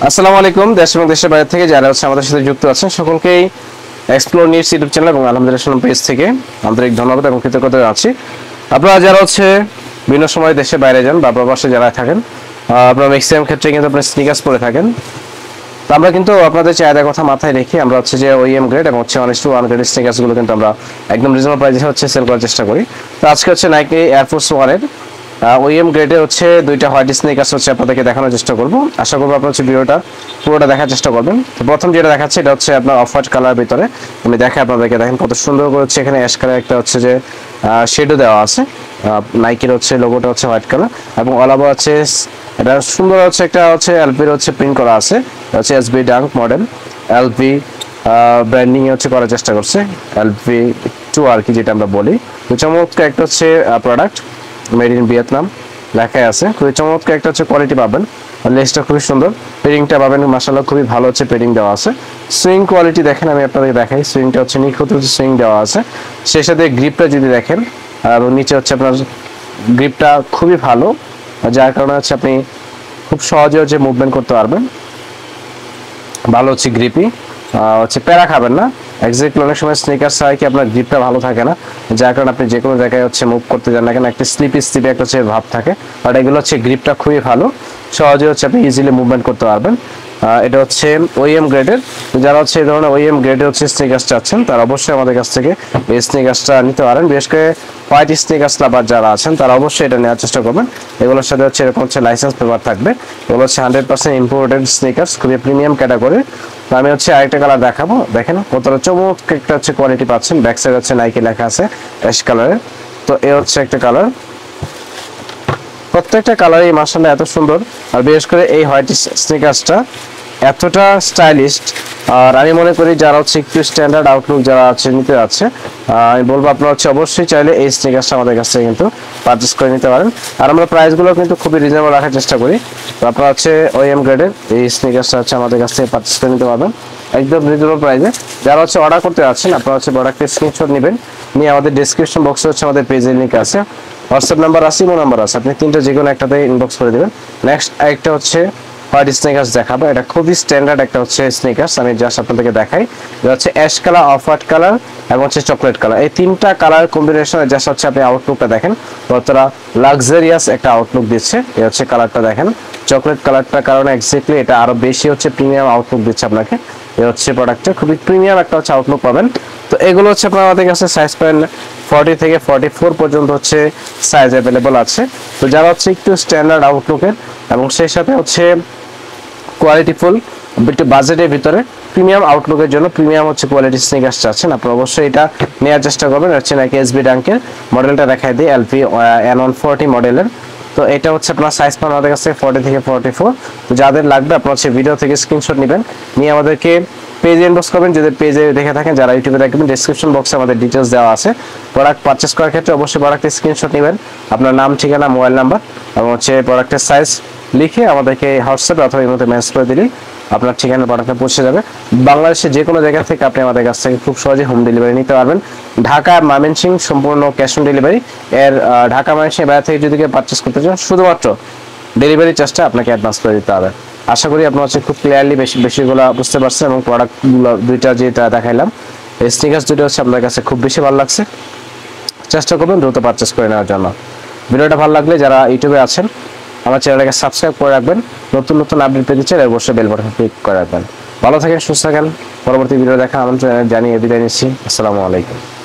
আসসালামু আলাইকুম। দেশ এবং দেশের বাইরে থেকে যারা আমাদের সাথে যুক্ত আছেন সকলকেই এক্সপ্লোর নিউজ ইউটিউব চ্যানেল এবং আলহামদুলিল্লাহ পেজ থেকে আন্তরিক ধন্যবাদ এবং কৃতজ্ঞতা জানাচ্ছি। আপনারা যারা বিভিন্ন সময় দেশে বাইরে যান বা প্রবাসে যারা থাকেন, আপনারা ম্যাক্সিমাম ক্ষেত্রে কিন্তু আপনারা স্নিকার্স পরে থাকেন। তো আমরা কিন্তু আপনাদের চাহিদার কথা মাথায় রেখে আমরা যে ওইএম গ্রেড এবং 1:1 গ্রেড স্নিকার্স গুলো কিন্তু আমরা একদম রিজনেবল প্রাইসে সেল করার চেষ্টা করি। তো আজকে নাইকি এয়ারফোর্স 1 এর ওইএম গ্রেডে দুইটা হোয়াইট স্নিকার্স আপনাদেরকে দেখানোর চেষ্টা করব। আশা করব আপনারা ভিডিওটা পুরোটা দেখার চেষ্টা করবেন। তো প্রথম যেটা দেখাচ্ছে এটা আপনার অফ হোয়াইট কালার ভিতরে। আমি দেখাই আপনাদেরকে, দেখেন কত সুন্দর করে এখানে অ্যাশ কালার একটা যে শেডও দেওয়া আছে। নাইকির লোগোটা হোয়াইট কালার এবং অল ওভার এটা সুন্দর একটা এলপির প্রিন্ট করা আছে। SB dung model LP branding করার চেষ্টা করছে, এলপি 2 আর কি যেটা আমরা বলি। তো চমৎকার একটা প্রোডাক্ট, মেড ইন ভিয়েতনাম লেখাই আছে। খুবই চমৎকার একটা কোয়ালিটি পাবেন। লেসটা খুবই সুন্দর, পেডিংটা পাবেন মাশাআল্লাহ খুবই ভালো পেডিং দেওয়া আছে। সুইং কোয়ালিটি দেখেন, আমি আপনাদের দেখাই। সুইংটা নিখুঁত সুইং দেওয়া আছে। সেই সাথে গ্রিপটা যদি দেখেন, আর নিচে আপনার গ্রিপটা খুবই ভালো, যার কারণে আপনি খুব সহজে মুভমেন্ট করতে পারবেন। ভালো গ্রিপি, প্যারা খাবেন না। এক্স্যাক্টলি অনেক সময় স্নিকার্স হয় কি আপনার গ্রিপটা ভালো থাকে না, যার কারণে আপনি যে কোনো জায়গায় মুভ করতে যান না কেন একটা স্লিপি একটা ভাব থাকে। বাট এগুলো গ্রিপটা খুবই ভালো, সহজে আপনি ইজিলি মুভমেন্ট করতে পারবেন। এটা ওইএম গ্রেডের। যারা এই ধরনের ওইএম গ্রেডের স্নিকার্স চাচ্ছেন তারা অবশ্যই আমাদের কাছ থেকে এই স্নিকার্সটা নিতে পারেন। বিশেষ করে হোয়াইট স্নিকার্স লাভার যারা আছেন তারা অবশ্যই এটা নেওয়ার চেষ্টা করবেন। এগুলোর সাথে এরকম লাইসেন্স পেপার থাকবে। এগুলো 100% ইম্পোর্টেড স্নিকার্স, খুবই প্রিমিয়াম ক্যাটাগরি। তো আমি আরেকটা কালার দেখাবো, দেখেন কতটা চমৎকার একটা কোয়ালিটি পাচ্ছেন। ব্যাক সাইড নাইকি লেখা আছে অ্যাশ কালারের। তো এ একটা কালার, প্রত্যেকটা কালারই মাশাআল্লাহ এত সুন্দর। আর বিশেষ করে এই হোয়াইট স্নিকার্সটা এতটা স্টাইলিশ। আর আমি মনে করি যারা একটু স্ট্যান্ডার্ড আউটলুক যারা নিতে যাচ্ছে, আমি বলবো আপনারা অবশ্যই চাইলে এই স্নিকার্সটা আমাদের কাছ থেকে কিন্তু পারচেস করে নিতে পারেন। আর আমরা প্রাইসগুলো কিন্তু খুবই রিজনেবল রাখার চেষ্টা করি। তো আপনারা ওএম গ্রেডের এই স্নিকার্সটা আমাদের কাছ থেকে পারচেস করে নিতে পারবেন একদম রিজনেবল প্রাইসে। যারা অর্ডার করতে যাচ্ছেন আপনারা প্রোডাক্টের স্ক্রিনশট নেবেন, নিয়ে আমাদের ডেসক্রিপশন বক্সে আমাদের পেজের লিংক আছে, হোয়াটসঅ্যাপ নাম্বার আছে, ইমো নাম্বার আছে, আপনি তিনটা যে কোনো একটাতে ইনবক্স করে দেবেন। নেক্সট একটা হোয়াইট স্নিকার্স দেখাবো। এটা খুবই স্ট্যান্ডার্ড একটা স্নিকার্স। আমি জাস্ট আপনাদেরকে দেখাই। এটা ash colour, off white colour এবং চকলেট কালার। এই তিনটা কালার কম্বিনেশনে জাস্ট আপনি আউটলুকটা দেখেন কতটা লাক্সারিয়াস একটা আউটলুক দিচ্ছে। এই কালারটা দেখেন, চকলেট কালারটার কারণে এক্স্যাক্টলি এটা আরো বেশি প্রিমিয়াম আউটলুক দিচ্ছে আপনাকে। এই প্রোডাক্টটা খুবই প্রিমিয়াম একটা আউটলুক পাবেন। তো এগুলো আপনার আমাদের কাছে সাইজ পাবেন 40 থেকে 44 পর্যন্ত সাইজ অ্যাভেলেবল আছে। তো যারা একটু স্ট্যান্ডার্ড আউটলুকের এবং সেই সাথে কোয়ালিটিফুল একটু বাজেটের ভিতরে প্রিমিয়াম আউটলুকের জন্য প্রিমিয়াম কোয়ালিটি স্নিকার্স চাচ্ছেন, আপনারা অবশ্যই এটা নেওয়ার চেষ্টা করবেন। নাকি এসবি ডাঙ্কের মডেলটা দেখাই দিই, এলপি N140 মডেলের। তো এটা আপনার সাইজ পান আমাদের কাছে 40 থেকে 44। তো যাদের লাগবে আপনারা ভিডিও থেকে স্ক্রিনশট নেবেন, নিয়ে আমাদেরকে পেজে ইনবক্স করবেন। যদি পেজে দেখে থাকেন, যারা ইউটিউবে দেখবেন ডেসক্রিপশন বক্সে আমাদের ডিটেলস দেওয়া আছে। প্রোডাক্ট পারচেস করার ক্ষেত্রে অবশ্যই প্রোডাক্টের স্ক্রিনশট নেবেন, আপনার নাম, ঠিকানা, মোবাইল নাম্বার এবং প্রোডাক্টের সাইজ লিখে আমাদেরকে হোয়াটসঅ্যাপে অথবা ইমোতে মেসেজ করে দিলেই আপনার ঠিকানা প্রোডাক্টটা পৌঁছে যাবে। বাংলাদেশের যে কোনো জায়গা থেকে আপনি আমাদের কাছ থেকে খুব সহজে হোম ডেলিভারি নিতে পারবেন। ঢাকা, ময়মনসিংহ সম্পূর্ণ cash on delivery. Dhaka Mymensingh বাইরে থেকে যদি কেউ পারচেস করতে চান শুধুমাত্র ডেলিভারি চার্জটা আপনাকে অ্যাডভান্স করে দিতে হবে। আশা করি আপনারা খুব ক্লিয়ারলি বেশিগুলো বুঝতে পারছেন এবং প্রোডাক্টগুলো দুইটা যেটা দেখাইলাম এই স্নিকার্স দুটো আপনার কাছে খুব বেশি ভালো লাগছে। চেষ্টা করবেন দ্রুত পারচেস করে নেওয়ার জন্য। ভিডিওটা ভালো লাগলে যারা ইউটিউবে আছেন আমার চ্যানেলটাকে সাবস্ক্রাইব করে রাখবেন, নতুন নতুন আপডেট পেতে চাইলে অবশ্যই বেল বাটন ক্লিক করে রাখবেন। ভালো থাকেন, সুস্থ থাকেন। পরবর্তী ভিডিও দেখা আমন্ত্রণ জানিয়ে বিদায় নিচ্ছি। আসসালামু আলাইকুম।